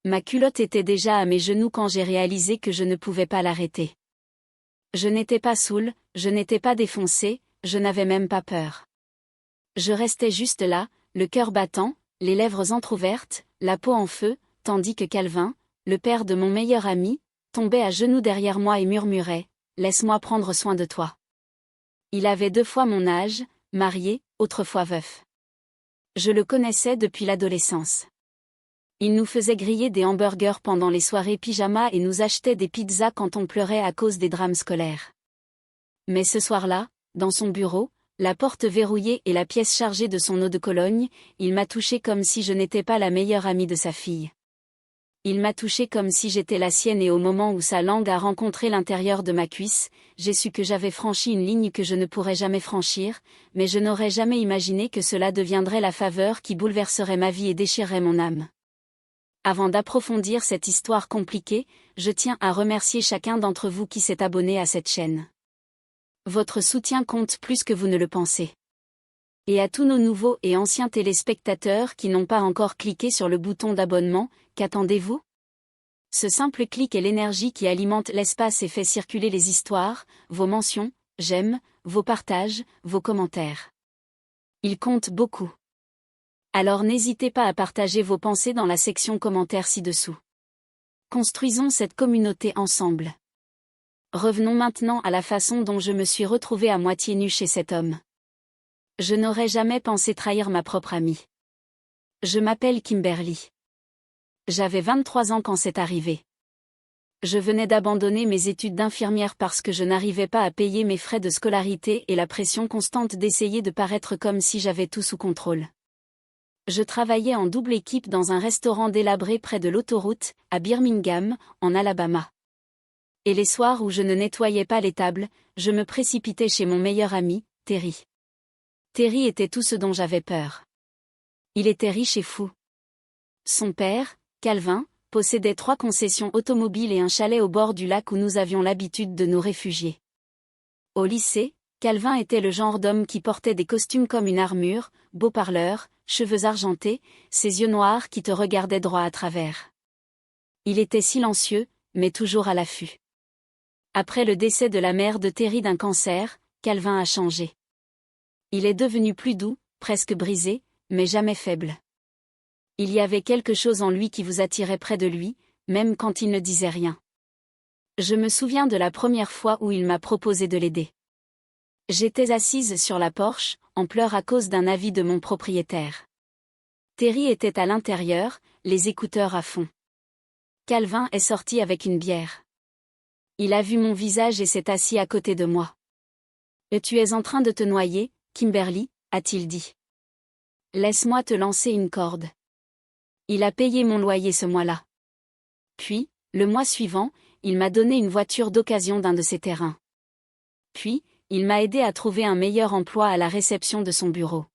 Ma culotte était déjà à mes genoux quand j'ai réalisé que je ne pouvais pas l'arrêter. Je n'étais pas saoule, je n'étais pas défoncée, je n'avais même pas peur. Je restais juste là, le cœur battant, les lèvres entr'ouvertes, la peau en feu, tandis que Calvin, le père de mon meilleur ami, tombait à genoux derrière moi et murmurait « Laisse-moi prendre soin de toi ». Il avait 2 fois mon âge, marié, autrefois veuf. Je le connaissais depuis l'adolescence. Il nous faisait griller des hamburgers pendant les soirées pyjama et nous achetait des pizzas quand on pleurait à cause des drames scolaires. Mais ce soir-là, dans son bureau, la porte verrouillée et la pièce chargée de son eau de Cologne, il m'a touchée comme si je n'étais pas la meilleure amie de sa fille. Il m'a touchée comme si j'étais la sienne et au moment où sa langue a rencontré l'intérieur de ma cuisse, j'ai su que j'avais franchi une ligne que je ne pourrais jamais franchir, mais je n'aurais jamais imaginé que cela deviendrait la faveur qui bouleverserait ma vie et déchirerait mon âme. Avant d'approfondir cette histoire compliquée, je tiens à remercier chacun d'entre vous qui s'est abonné à cette chaîne. Votre soutien compte plus que vous ne le pensez. Et à tous nos nouveaux et anciens téléspectateurs qui n'ont pas encore cliqué sur le bouton d'abonnement, qu'attendez-vous ? Ce simple clic est l'énergie qui alimente l'espace et fait circuler les histoires, vos mentions, j'aime, vos partages, vos commentaires. Ils comptent beaucoup. Alors n'hésitez pas à partager vos pensées dans la section commentaires ci-dessous. Construisons cette communauté ensemble. Revenons maintenant à la façon dont je me suis retrouvée à moitié nue chez cet homme. Je n'aurais jamais pensé trahir ma propre amie. Je m'appelle Kimberly. J'avais 23 ans quand c'est arrivé. Je venais d'abandonner mes études d'infirmière parce que je n'arrivais pas à payer mes frais de scolarité et la pression constante d'essayer de paraître comme si j'avais tout sous contrôle. Je travaillais en double équipe dans un restaurant délabré près de l'autoroute, à Birmingham, en Alabama. Et les soirs où je ne nettoyais pas les tables, je me précipitais chez mon meilleur ami, Terry. Terry était tout ce dont j'avais peur. Il était riche et fou. Son père, Calvin, possédait 3 concessions automobiles et un chalet au bord du lac où nous avions l'habitude de nous réfugier. Au lycée, Calvin était le genre d'homme qui portait des costumes comme une armure, beau parleur, cheveux argentés, ses yeux noirs qui te regardaient droit à travers. Il était silencieux, mais toujours à l'affût. Après le décès de la mère de Terry d'un cancer, Calvin a changé. Il est devenu plus doux, presque brisé, mais jamais faible. Il y avait quelque chose en lui qui vous attirait près de lui, même quand il ne disait rien. Je me souviens de la première fois où il m'a proposé de l'aider. J'étais assise sur la porche, en pleurs à cause d'un avis de mon propriétaire. Terry était à l'intérieur, les écouteurs à fond. Calvin est sorti avec une bière. Il a vu mon visage et s'est assis à côté de moi. « Tu es en train de te noyer, Kimberly » a-t-il dit. « Laisse-moi te lancer une corde. » Il a payé mon loyer ce mois-là. Puis, le mois suivant, il m'a donné une voiture d'occasion d'un de ses terrains. Puis, il m'a aidé à trouver un meilleur emploi à la réception de son bureau.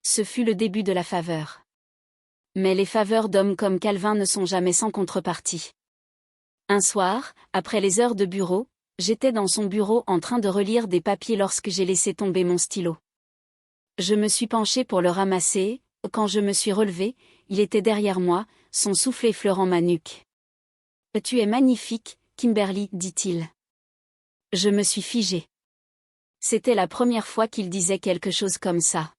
Ce fut le début de la faveur. Mais les faveurs d'hommes comme Calvin ne sont jamais sans contrepartie. Un soir, après les heures de bureau, j'étais dans son bureau en train de relire des papiers lorsque j'ai laissé tomber mon stylo. Je me suis penchée pour le ramasser, quand je me suis relevée, il était derrière moi, son souffle effleurant ma nuque. « Tu es magnifique, Kimberly, dit-il. » Je me suis figée. C'était la première fois qu'il disait quelque chose comme ça.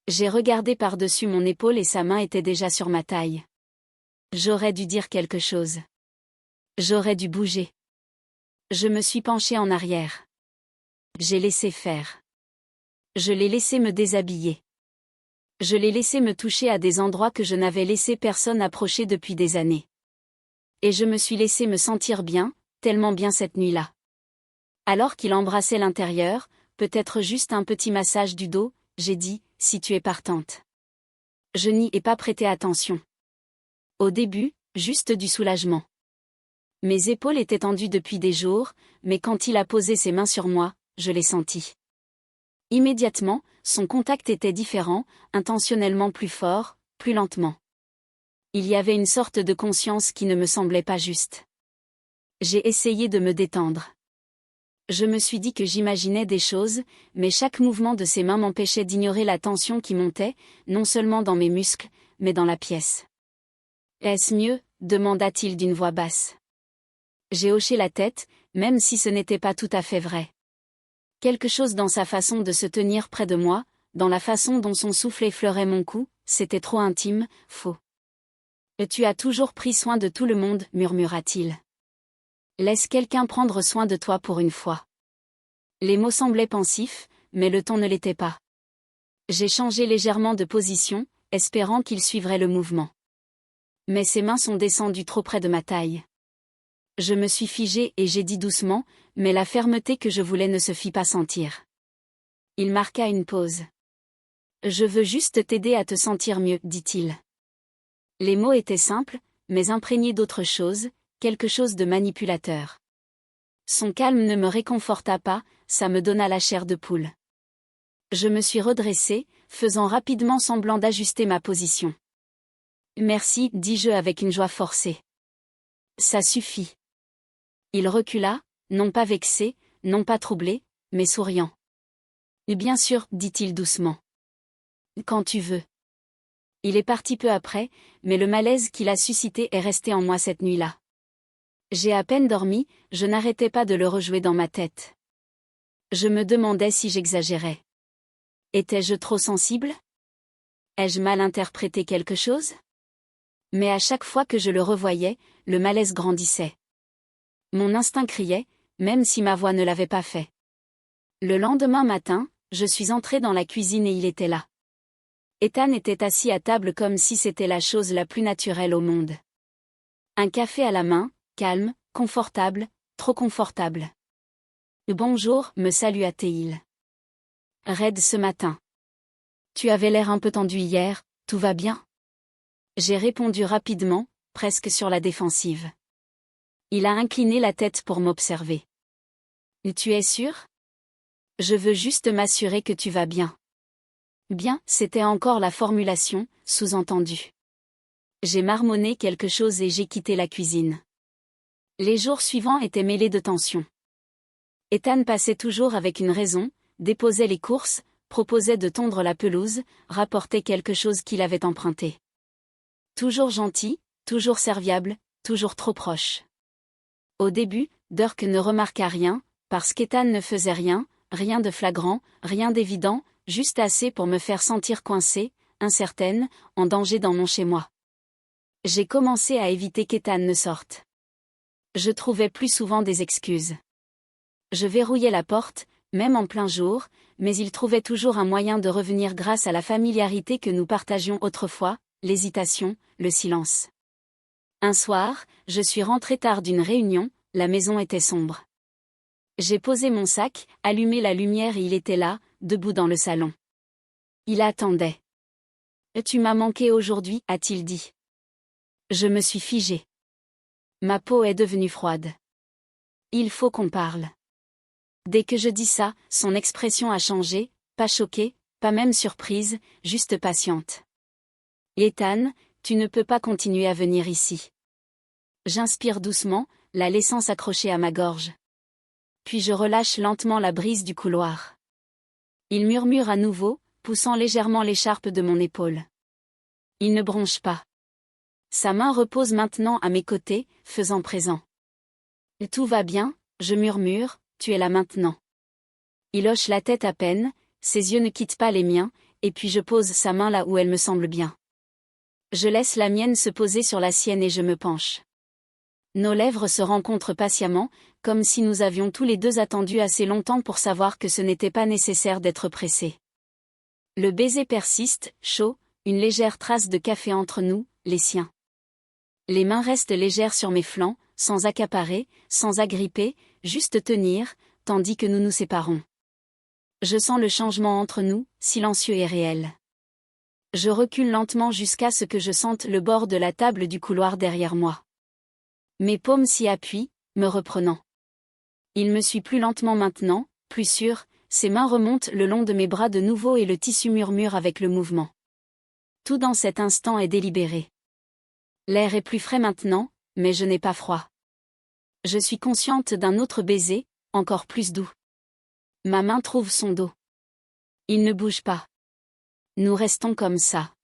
J'ai regardé par-dessus mon épaule et sa main était déjà sur ma taille. J'aurais dû dire quelque chose. J'aurais dû bouger. Je me suis penchée en arrière. J'ai laissé faire. Je l'ai laissé me déshabiller. Je l'ai laissé me toucher à des endroits que je n'avais laissé personne approcher depuis des années. Et je me suis laissé me sentir bien, tellement bien cette nuit-là. Alors qu'il embrassait l'intérieur, peut-être juste un petit massage du dos, j'ai dit, si tu es partante. Je n'y ai pas prêté attention. Au début, juste du soulagement. Mes épaules étaient tendues depuis des jours, mais quand il a posé ses mains sur moi, je l'ai senti. Immédiatement, son contact était différent, intentionnellement plus fort, plus lentement. Il y avait une sorte de conscience qui ne me semblait pas juste. J'ai essayé de me détendre. Je me suis dit que j'imaginais des choses, mais chaque mouvement de ses mains m'empêchait d'ignorer la tension qui montait, non seulement dans mes muscles, mais dans la pièce. Est-ce mieux demanda-t-il d'une voix basse. J'ai hoché la tête, même si ce n'était pas tout à fait vrai. Quelque chose dans sa façon de se tenir près de moi, dans la façon dont son souffle effleurait mon cou, c'était trop intime, faux. Tu as toujours pris soin de tout le monde, murmura-t-il. Laisse quelqu'un prendre soin de toi pour une fois. Les mots semblaient pensifs, mais le ton ne l'était pas. J'ai changé légèrement de position, espérant qu'il suivrait le mouvement. Mais ses mains sont descendues trop près de ma taille. Je me suis figée et j'ai dit doucement, mais la fermeté que je voulais ne se fit pas sentir. Il marqua une pause. Je veux juste t'aider à te sentir mieux, dit-il. Les mots étaient simples, mais imprégnés d'autre chose, quelque chose de manipulateur. Son calme ne me réconforta pas, ça me donna la chair de poule. Je me suis redressée, faisant rapidement semblant d'ajuster ma position. Merci, dis-je avec une joie forcée. Ça suffit. Il recula, non pas vexé, non pas troublé, mais souriant. Bien sûr, dit-il doucement. Quand tu veux. Il est parti peu après, mais le malaise qu'il a suscité est resté en moi cette nuit-là. J'ai à peine dormi, je n'arrêtais pas de le rejouer dans ma tête. Je me demandais si j'exagérais. Étais-je trop sensible? Ai-je mal interprété quelque chose? Mais à chaque fois que je le revoyais, le malaise grandissait. Mon instinct criait, même si ma voix ne l'avait pas fait. Le lendemain matin, je suis entrée dans la cuisine et il était là. Ethan était assis à table comme si c'était la chose la plus naturelle au monde. Un café à la main, calme, confortable, trop confortable. Bonjour, me salua-t-il. Raide ce matin. Tu avais l'air un peu tendu hier, tout va bien? J'ai répondu rapidement, presque sur la défensive. Il a incliné la tête pour m'observer. Tu es sûr? Je veux juste m'assurer que tu vas bien. Bien, c'était encore la formulation, sous-entendue. J'ai marmonné quelque chose et j'ai quitté la cuisine. Les jours suivants étaient mêlés de tension. Ethan passait toujours avec une raison, déposait les courses, proposait de tondre la pelouse, rapportait quelque chose qu'il avait emprunté. Toujours gentil, toujours serviable, toujours trop proche. Au début, Dirk ne remarqua rien, parce qu'Ethan ne faisait rien, rien de flagrant, rien d'évident, juste assez pour me faire sentir coincée, incertaine, en danger dans mon chez-moi. J'ai commencé à éviter qu'Ethan ne sorte. Je trouvais plus souvent des excuses. Je verrouillais la porte, même en plein jour, mais il trouvait toujours un moyen de revenir grâce à la familiarité que nous partagions autrefois, l'hésitation, le silence. Un soir, je suis rentrée tard d'une réunion, la maison était sombre. J'ai posé mon sac, allumé la lumière et il était là, debout dans le salon. Il attendait. « Tu m'as manqué aujourd'hui » a-t-il dit. Je me suis figée. Ma peau est devenue froide. Il faut qu'on parle. Dès que je dis ça, son expression a changé, pas choquée, pas même surprise, juste patiente. Ethan, tu ne peux pas continuer à venir ici. J'inspire doucement, la laissant s'accrocher à ma gorge. Puis je relâche lentement la brise du couloir. Il murmure à nouveau, poussant légèrement l'écharpe de mon épaule. Il ne bronche pas. Sa main repose maintenant à mes côtés, faisant présent. Tout va bien, je murmure, tu es là maintenant. Il hoche la tête à peine, ses yeux ne quittent pas les miens, et puis je pose sa main là où elle me semble bien. Je laisse la mienne se poser sur la sienne et je me penche. Nos lèvres se rencontrent patiemment, comme si nous avions tous les deux attendu assez longtemps pour savoir que ce n'était pas nécessaire d'être pressés. Le baiser persiste, chaud, une légère trace de café entre nous, les siens. Les mains restent légères sur mes flancs, sans accaparer, sans agripper, juste tenir, tandis que nous nous séparons. Je sens le changement entre nous, silencieux et réel. Je recule lentement jusqu'à ce que je sente le bord de la table du couloir derrière moi. Mes paumes s'y appuient, me reprenant. Il me suit plus lentement maintenant, plus sûr, ses mains remontent le long de mes bras de nouveau et le tissu murmure avec le mouvement. Tout dans cet instant est délibéré. L'air est plus frais maintenant, mais je n'ai pas froid. Je suis consciente d'un autre baiser, encore plus doux. Ma main trouve son dos. Il ne bouge pas. Nous restons comme ça.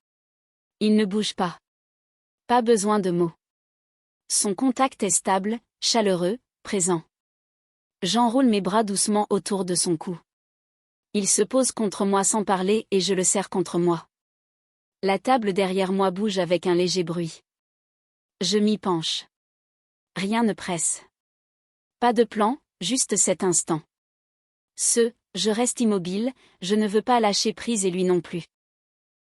Il ne bouge pas. Pas besoin de mots. Son contact est stable, chaleureux, présent. J'enroule mes bras doucement autour de son cou. Il se pose contre moi sans parler et je le serre contre moi. La table derrière moi bouge avec un léger bruit. Je m'y penche. Rien ne presse. Pas de plan, juste cet instant. Je reste immobile, je ne veux pas lâcher prise et lui non plus.